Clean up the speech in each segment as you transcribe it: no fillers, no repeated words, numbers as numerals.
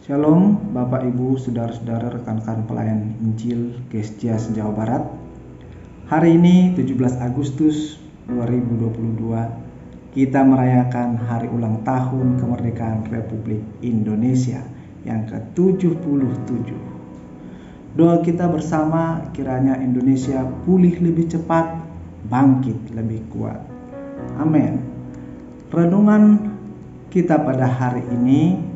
Shalom Bapak Ibu, Saudara-saudara, rekan-rekan pelayan Injil Gesjas Jawa Barat. Hari ini 17 Agustus 2022 kita merayakan hari ulang tahun kemerdekaan Republik Indonesia yang ke-77. Doa kita bersama kiranya Indonesia pulih lebih cepat, bangkit lebih kuat. Amin. Renungan kita pada hari ini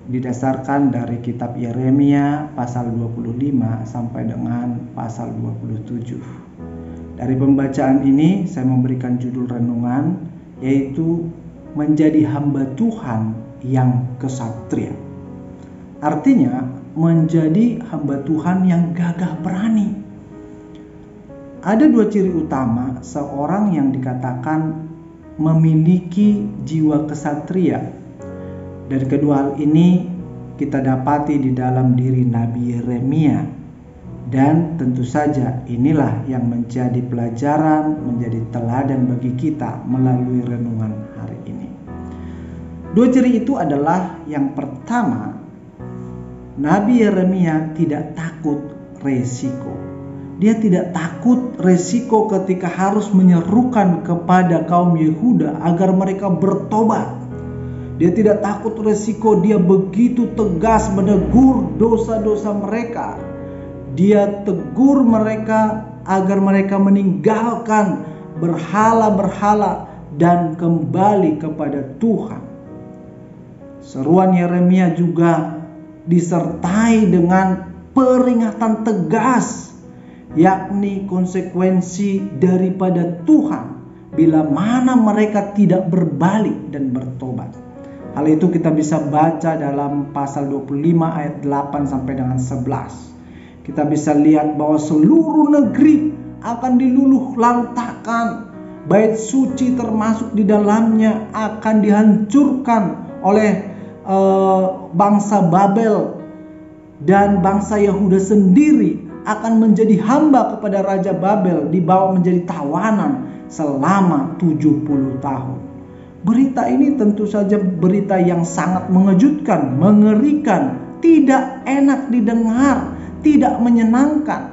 didasarkan dari kitab Yeremia pasal 25 sampai dengan pasal 27. Dari pembacaan ini saya memberikan judul renungan yaitu menjadi hamba Tuhan yang kesatria. Artinya menjadi hamba Tuhan yang gagah berani. Ada dua ciri utama seorang yang dikatakan memiliki jiwa kesatria. Dan kedua hal ini kita dapati di dalam diri Nabi Yeremia. Dan tentu saja inilah yang menjadi pelajaran, menjadi teladan bagi kita melalui renungan hari ini. Dua ciri itu adalah yang pertama, Nabi Yeremia tidak takut resiko. Dia tidak takut resiko ketika harus menyerukan kepada kaum Yehuda agar mereka bertobat. Dia tidak takut resiko, dia begitu tegas menegur dosa-dosa mereka. Dia tegur mereka agar mereka meninggalkan berhala-berhala dan kembali kepada Tuhan. Seruan Yeremia juga disertai dengan peringatan tegas, yakni konsekuensi daripada Tuhan bila mana mereka tidak berbalik dan bertobat. Hal itu kita bisa baca dalam pasal 25 ayat 8 sampai dengan 11. Kita bisa lihat bahwa seluruh negeri akan diluluh lantakkan. Bait suci termasuk di dalamnya akan dihancurkan oleh bangsa Babel. Dan bangsa Yehuda sendiri akan menjadi hamba kepada Raja Babel, dibawa menjadi tawanan selama 70 tahun. Berita ini tentu saja berita yang sangat mengejutkan, mengerikan, tidak enak didengar, tidak menyenangkan.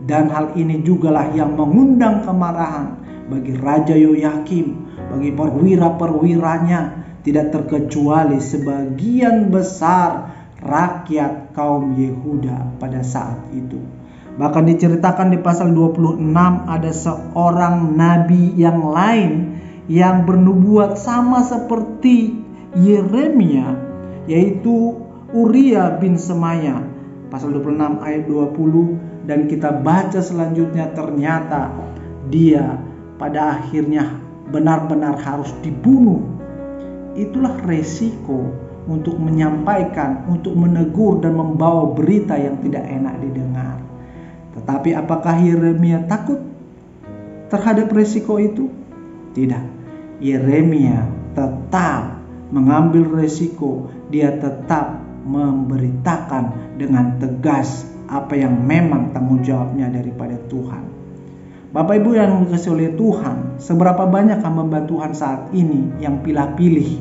Dan hal ini jugalah yang mengundang kemarahan bagi Raja Yoyakim, bagi perwira-perwiranya, tidak terkecuali sebagian besar rakyat kaum Yehuda pada saat itu. Bahkan diceritakan di pasal 26 ada seorang nabi yang lain yang bernubuat sama seperti Yeremia, yaitu Uria bin Semaya. Pasal 26 ayat 20, dan kita baca selanjutnya ternyata dia pada akhirnya benar-benar harus dibunuh. Itulah resiko untuk menyampaikan, untuk menegur dan membawa berita yang tidak enak didengar. Tetapi apakah Yeremia takut terhadap resiko itu? Tidak. Yeremia tetap mengambil resiko, dia tetap memberitakan dengan tegas apa yang memang tanggung jawabnya daripada Tuhan. Bapak Ibu yang dikasihi oleh Tuhan, seberapa banyak hamba Tuhan saat ini yang pilih-pilih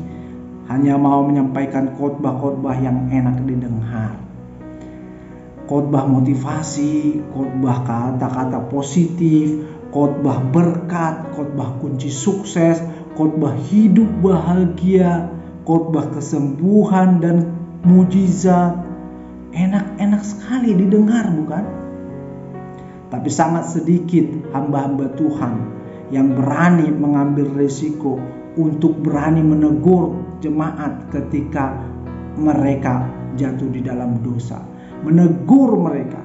hanya mau menyampaikan khotbah-khotbah yang enak didengar. Khotbah motivasi, khotbah kata-kata positif, khotbah berkat, khotbah kunci sukses, khotbah hidup bahagia, khotbah kesembuhan dan mujizat. Enak-enak sekali didengar, bukan? Tapi sangat sedikit hamba-hamba Tuhan yang berani mengambil resiko untuk berani menegur jemaat ketika mereka jatuh di dalam dosa. Menegur mereka.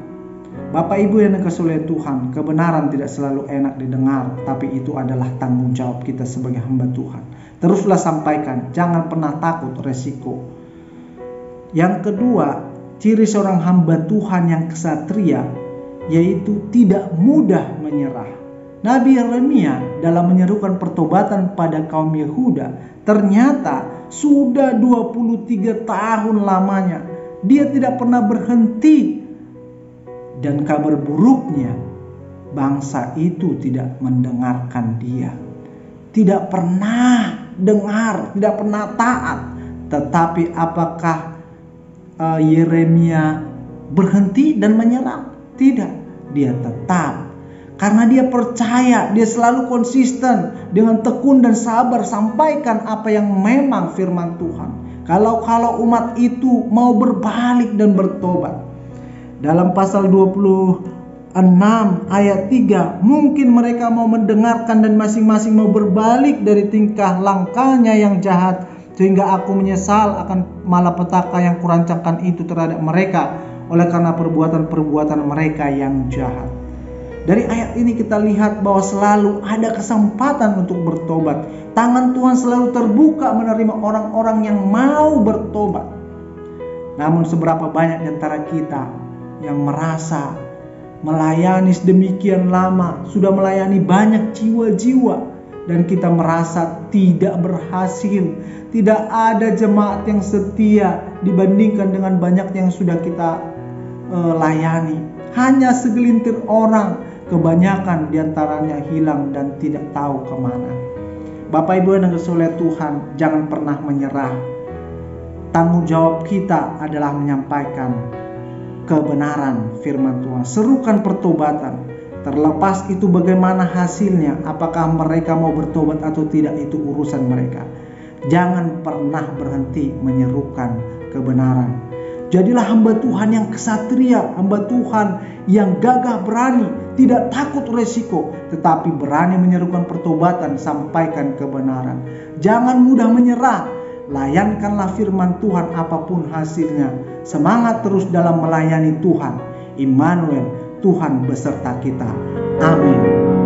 Bapak Ibu yang dikasihi oleh Tuhan, kebenaran tidak selalu enak didengar, tapi itu adalah tanggung jawab kita sebagai hamba Tuhan. Teruslah sampaikan, jangan pernah takut resiko. Yang kedua, ciri seorang hamba Tuhan yang kesatria, yaitu tidak mudah menyerah. Nabi Yeremia dalam menyerukan pertobatan pada kaum Yehuda, ternyata sudah 23 tahun lamanya. Dia tidak pernah berhenti. Dan kabar buruknya, bangsa itu tidak mendengarkan dia. Tidak pernah dengar, tidak pernah taat. Tetapi apakah Yeremia berhenti dan menyerah. Tidak, dia tetap. Karena dia percaya, dia selalu konsisten dengan tekun dan sabar sampaikan apa yang memang firman Tuhan. Kalau umat itu mau berbalik dan bertobat. Dalam pasal 26 ayat 3, mungkin mereka mau mendengarkan dan masing-masing mau berbalik dari tingkah langkahnya yang jahat, sehingga aku menyesal akan malapetaka yang kurancangkan itu terhadap mereka oleh karena perbuatan-perbuatan mereka yang jahat. Dari ayat ini kita lihat bahwa selalu ada kesempatan untuk bertobat. Tangan Tuhan selalu terbuka menerima orang-orang yang mau bertobat. Namun seberapa banyak di antara kita yang merasa melayani sedemikian lama, sudah melayani banyak jiwa-jiwa, dan kita merasa tidak berhasil, tidak ada jemaat yang setia dibandingkan dengan banyak yang sudah kita layani. Hanya segelintir orang, kebanyakan diantaranya hilang dan tidak tahu kemana. Bapak Ibu yang dikasihi oleh Tuhan, jangan pernah menyerah. Tanggung jawab kita adalah menyampaikan kebenaran firman Tuhan. Serukan pertobatan. Terlepas itu bagaimana hasilnya, apakah mereka mau bertobat atau tidak, itu urusan mereka. Jangan pernah berhenti menyerukan kebenaran. Jadilah hamba Tuhan yang kesatria, hamba Tuhan yang gagah berani, tidak takut resiko, tetapi berani menyerukan pertobatan, sampaikan kebenaran. Jangan mudah menyerah, layankanlah firman Tuhan apapun hasilnya. Semangat terus dalam melayani Tuhan. Immanuel, Tuhan beserta kita. Amin.